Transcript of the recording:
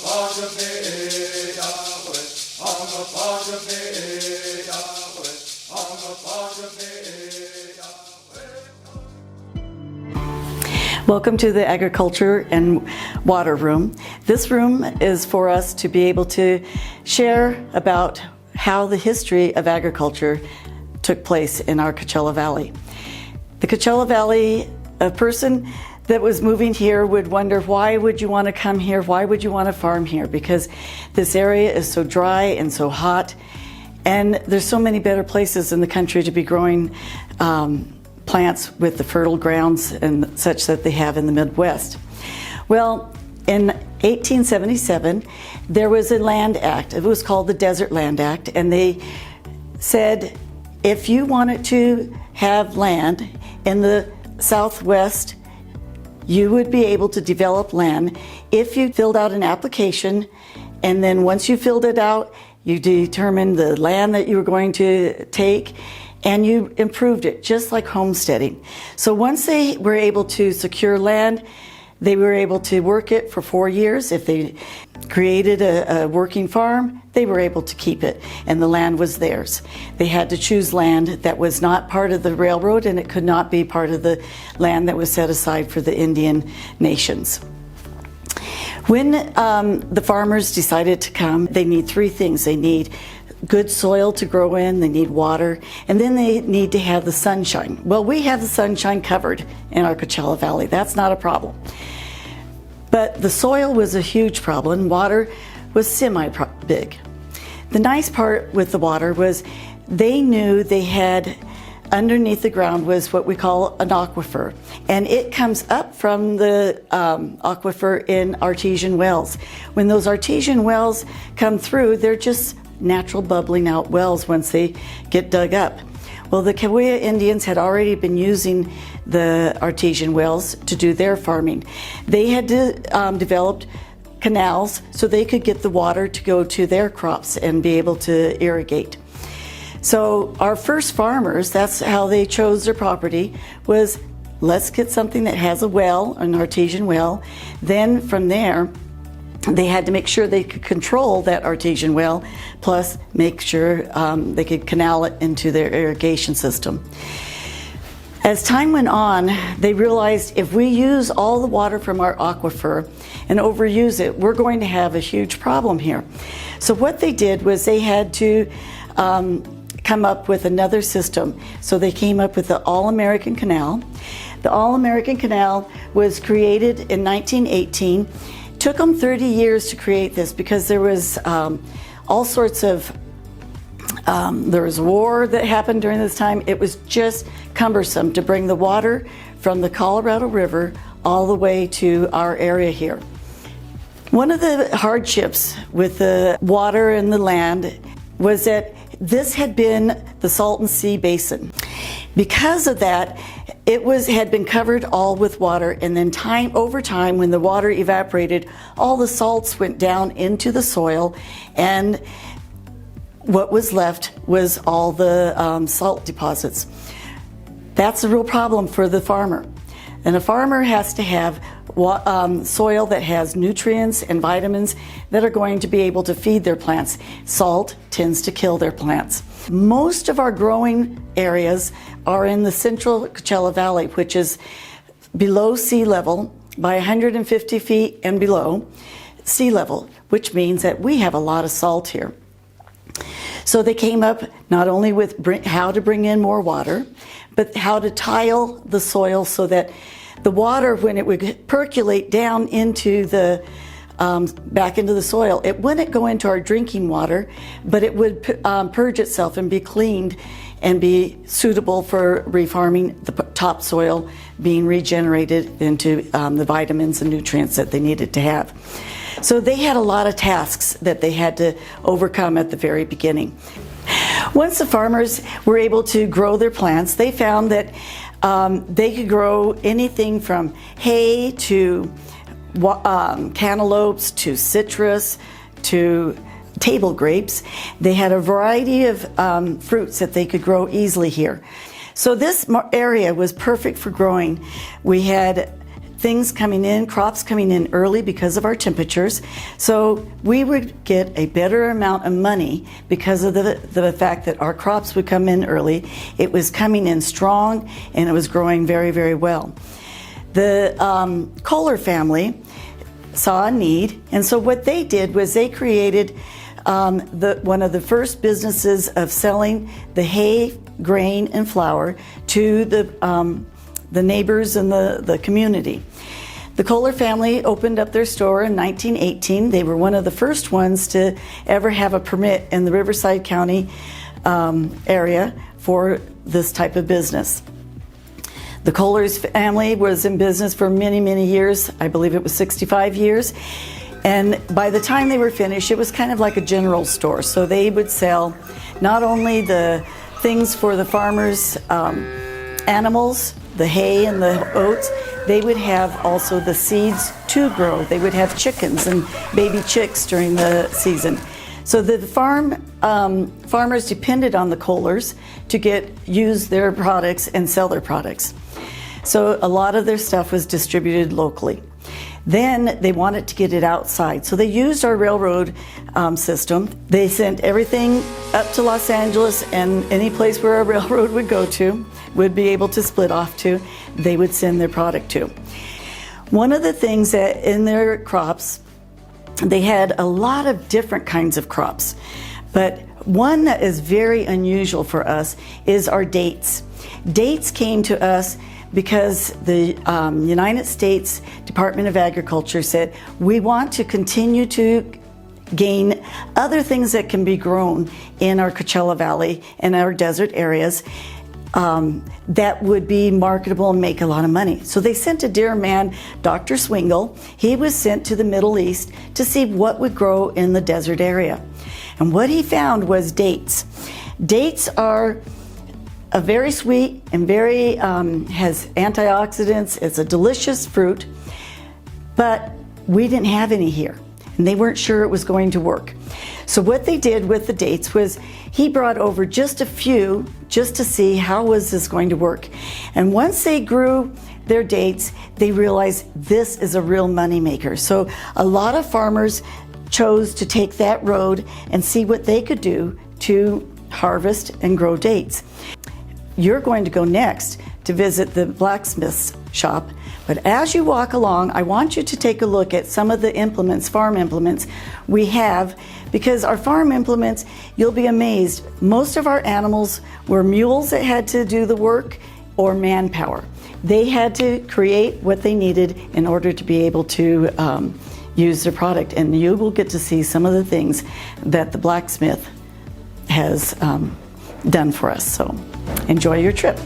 Welcome to the Agriculture and Water Room. This room is for us to be able to share about how the history of agriculture took place in our Coachella Valley. The Coachella Valley, a person that was moving here would wonder, why would you want to come here? Why would you want to farm here? Because this area is so dry and so hot, and there's so many better places in the country to be growing plants with the fertile grounds and such that they have in the Midwest. Well, in 1877, there was a land act. It was called the Desert Land Act, and they said if you wanted to have land in the Southwest, you would be able to develop land if you filled out an application, and then once you filled it out, you determined the land that you were going to take, and you improved it, just like homesteading. So once they were able to secure land, they were able to work it for 4 years. If they created a working farm, they were able to keep it, and the land was theirs. They had to choose land that was not part of the railroad, and it could not be part of the land that was set aside for the Indian nations. When the farmers decided to come, they need 3 things. They need good soil to grow in, they need water, and then they need to have the sunshine. Well, we have the sunshine covered in our Coachella Valley. That's not a problem. But the soil was a huge problem. Water was semi-big. The nice part with the water was they knew they had underneath the ground was what we call an aquifer, and it comes up from the aquifer in Artesian Wells. When those Artesian Wells come through, they're just natural bubbling out wells once they get dug up. Well, the Cahuilla Indians had already been using the Artesian Wells to do their farming. They had developed canals so they could get the water to go to their crops and be able to irrigate. So our first farmers, that's how they chose their property, was let's get something that has a well, an artesian well. Then from there, they had to make sure they could control that artesian well, plus make sure they could canal it into their irrigation system. As time went on, they realized if we use all the water from our aquifer and overuse it, we're going to have a huge problem here. So what they did was they had to come up with another system. So they came up with the All-American Canal. The All-American Canal was created in 1918. Took them 30 years to create this because there was all sorts of, there was war that happened during this time. It was just cumbersome to bring the water from the Colorado River all the way to our area here. One of the hardships with the water and the land was that this had been the Salton Sea Basin. Because of that, it had been covered all with water, and then over time, when the water evaporated, all the salts went down into the soil, and what was left was all the salt deposits. That's a real problem for the farmer. And a farmer has to have soil that has nutrients and vitamins that are going to be able to feed their plants. Salt tends to kill their plants. Most of our growing areas are in the central Coachella Valley, which is below sea level by 150 feet and below sea level, which means that we have a lot of salt here. So they came up not only with how to bring in more water, but how to tile the soil so that the water, when it would percolate down into the back into the soil, it wouldn't go into our drinking water, but it would purge itself and be cleaned and be suitable for refarming the topsoil, being regenerated into the vitamins and nutrients that they needed to have. So they had a lot of tasks that they had to overcome at the very beginning. Once the farmers were able to grow their plants, they found that they could grow anything from hay to cantaloupes to citrus to table grapes. They had a variety of fruits that they could grow easily here. So this area was perfect for growing. We had things coming in, crops coming in early because of our temperatures. So we would get a better amount of money because of the fact that our crops would come in early. It was coming in strong and it was growing very, very well. The Kohler family saw a need, and so what they did was they created one of the first businesses of selling the hay, grain, and flour to the neighbors and the community. The Kohler family opened up their store in 1918. They were one of the first ones to ever have a permit in the Riverside County area for this type of business. The Kohler's family was in business for many, many years. I believe it was 65 years. And by the time they were finished, it was kind of like a general store. So they would sell not only the things for the farmers' animals, the hay and the oats, they would have also the seeds to grow. They would have chickens and baby chicks during the season. So the farmers depended on the Kohlers to use their products and sell their products. So a lot of their stuff was distributed locally. Then they wanted to get it outside. So they used our railroad system. They sent everything up to Los Angeles, and any place where a railroad would go to, would be able to split off to, they would send their product to. One of the things that in their crops, they had a lot of different kinds of crops, but one that is very unusual for us is our dates. Dates came to us because the United States Department of Agriculture said, we want to continue to gain other things that can be grown in our Coachella Valley and our desert areas that would be marketable and make a lot of money. So they sent a dear man, Dr. Swingle. He was sent to the Middle East to see what would grow in the desert area. And what he found was dates. Dates are a very sweet and very has antioxidants. It's a delicious fruit, but we didn't have any here, and they weren't sure it was going to work. So what they did with the dates was he brought over just a few just to see how was this going to work. And once they grew their dates, they realized this is a real money maker. So a lot of farmers chose to take that road and see what they could do to harvest and grow dates. You're going to go next to visit the blacksmith's shop, but as you walk along, I want you to take a look at some of the implements, farm implements we have, because our farm implements, you'll be amazed, most of our animals were mules that had to do the work or manpower. They had to create what they needed in order to be able to use their product, and you will get to see some of the things that the blacksmith has done for us. So enjoy your trip.